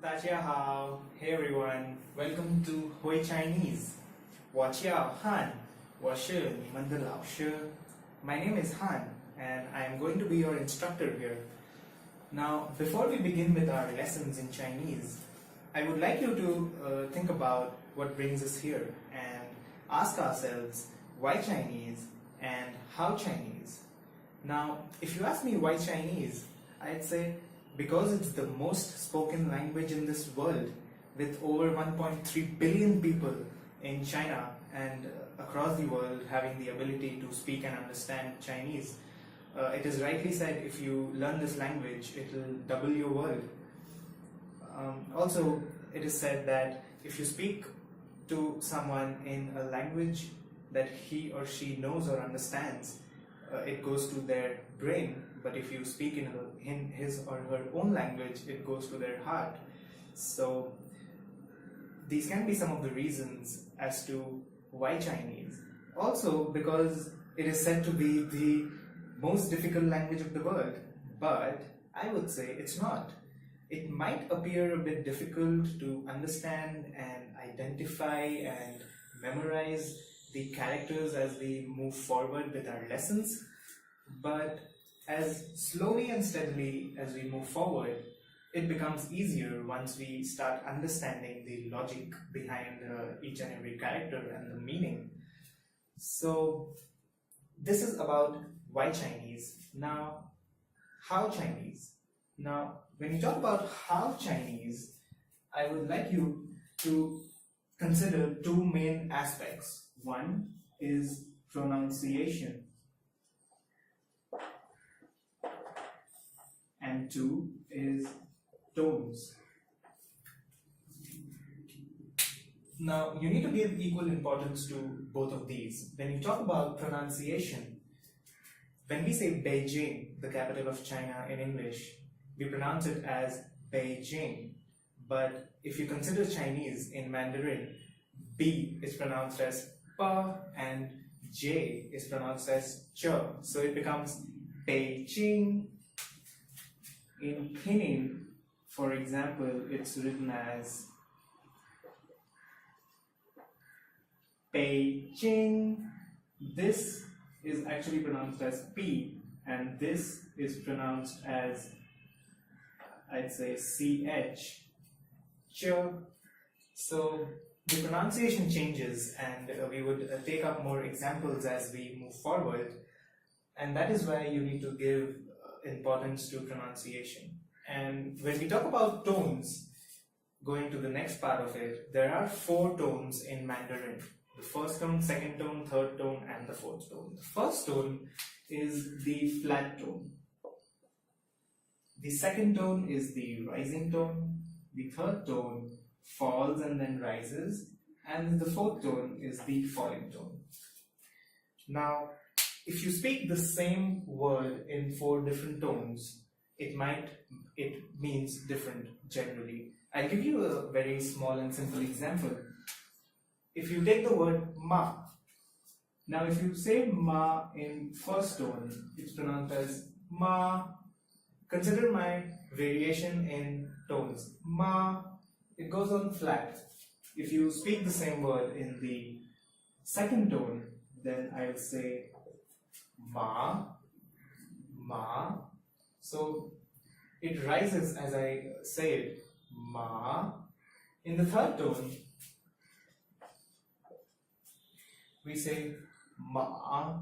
大家好, hey everyone, welcome to Hui Chinese. 我叫Han, 我是你们的老师. My name is Han, and I am going to be your instructor here. Now, before we begin with our lessons in Chinese, I would like you to think about what brings us here and ask ourselves why Chinese and how Chinese. Now, if you ask me why Chinese, I'd say because it's the most spoken language in this world, with over 1.3 billion people in China and across the world having the ability to speak and understand Chinese. It is rightly said, if you learn this language, it will double your world. Also, it is said that if you speak to someone in a language that he or she knows or understands, it goes to their brain, but if you speak in his or her own language, it goes to their heart. So these can be some of the reasons as to why Chinese. Also, because it is said to be the most difficult language of the world, but I would say it's not. It might appear a bit difficult to understand and identify and memorize the characters as we move forward with our lessons, but as slowly and steadily as we move forward, it becomes easier once we start understanding the logic behind each and every character and the meaning. So this is about why Chinese. Now, how Chinese? Now, when you talk about how Chinese, I would like you to consider two main aspects. One is pronunciation, and two is tones. Now, you need to give equal importance to both of these. When you talk about pronunciation, when we say Beijing, the capital of China in English, we pronounce it as Beijing. But if you consider Chinese in Mandarin, B is pronounced as Pa and J is pronounced as Ch. So it becomes Beijing. In Pinyin, for example, it's written as Beijing. This is actually pronounced as P, and this is pronounced as, I'd say, CH. Ch. So the pronunciation changes, and we would take up more examples as we move forward, and that is why you need to give importance to pronunciation. And when we talk about tones, going to the next part of it, there are 4 tones in Mandarin: the first tone, second tone, third tone, and the fourth tone. The first tone is the flat tone. The second tone is the rising tone. The third tone falls and then rises, and the fourth tone is the falling tone. Now, if you speak the same word in 4 different tones, it means different generally. I'll give you a very small and simple example. If you take the word ma, now if you say ma in first tone, it's pronounced as ma. Consider my variation in tones. Ma, it goes on flat. If you speak the same word in the second tone, then I would say ma, ma. So it rises as I say it, ma. In the third tone, we say ma,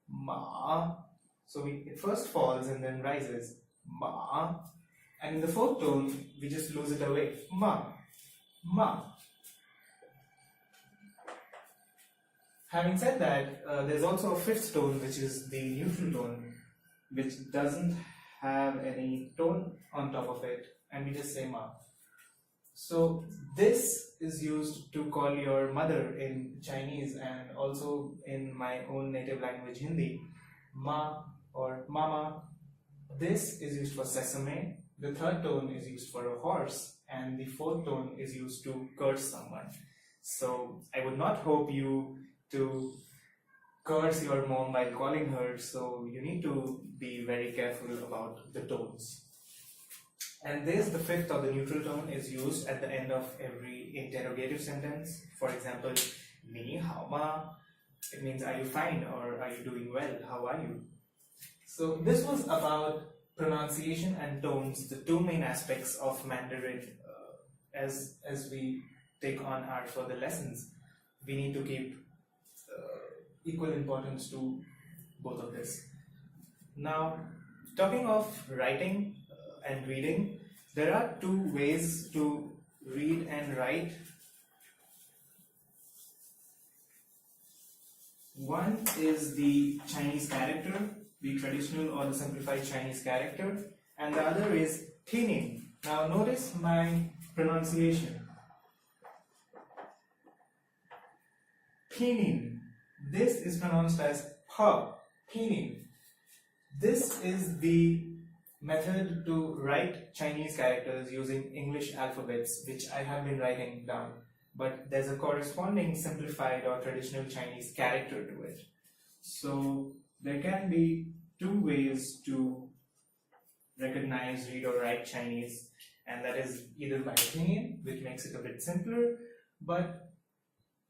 ma. So it first falls and then rises, ma. And in the fourth tone, we just lose it away, ma, ma. Having said that, there's also a fifth tone, which is the neutral tone, which doesn't have any tone on top of it, and we just say ma. So this is used to call your mother in Chinese and also in my own native language, Hindi, ma or mama. This is used for sesame. The third tone is used for a horse, and the fourth tone is used to curse someone. So I would not hope you to curse your mom while calling her, so you need to be very careful about the tones. And this, the fifth or the neutral tone, is used at the end of every interrogative sentence. For example, ni hao ma. It means are you fine or are you doing well? How are you? So this was about pronunciation and tones, the two main aspects of Mandarin. As we take on our further lessons, we need to keep equal importance to both of this. Now, talking of writing and reading, there are two ways to read and write. One is the Chinese character, the traditional or the simplified Chinese character, and the other is pinyin. Now notice my pronunciation. Pinyin. This is pronounced as pa, pinyin. This is the method to write Chinese characters using English alphabets, which I have been writing down. But there's a corresponding simplified or traditional Chinese character to it. So there can be two ways to recognize, read or write Chinese, and that is either by pinyin, which makes it a bit simpler, but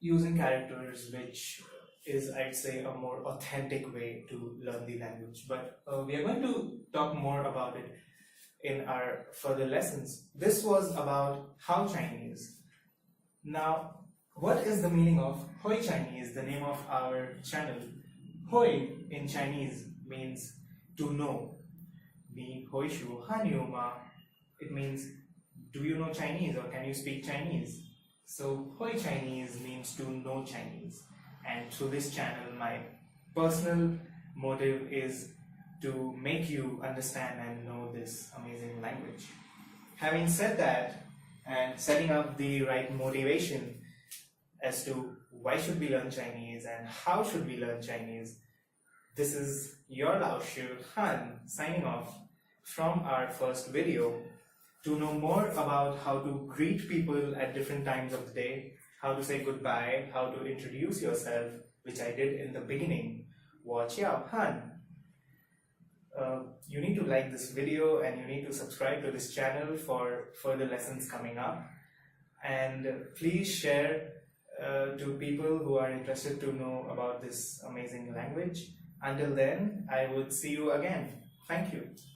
using characters, which is, I'd say, a more authentic way to learn the language. But we are going to talk more about it in our further lessons. This was about how Chinese. Now, what is the meaning of Hoi Chinese, the name of our channel? Hoi in Chinese means to know. Ni hoi shu han yu ma. It means, do you know Chinese or can you speak Chinese? So Hoi Chinese means to know Chinese. And through this channel, my personal motive is to make you understand and know this amazing language. Having said that, and setting up the right motivation as to why should we learn Chinese and how should we learn Chinese, this is your Lao Shi Han signing off from our first video. To know more about how to greet people at different times of the day, how to say goodbye, how to introduce yourself, which I did in the beginning, 我叫Han. You need to like this video and you need to subscribe to this channel for further lessons coming up. And please share to people who are interested to know about this amazing language. Until then, I would see you again. Thank you.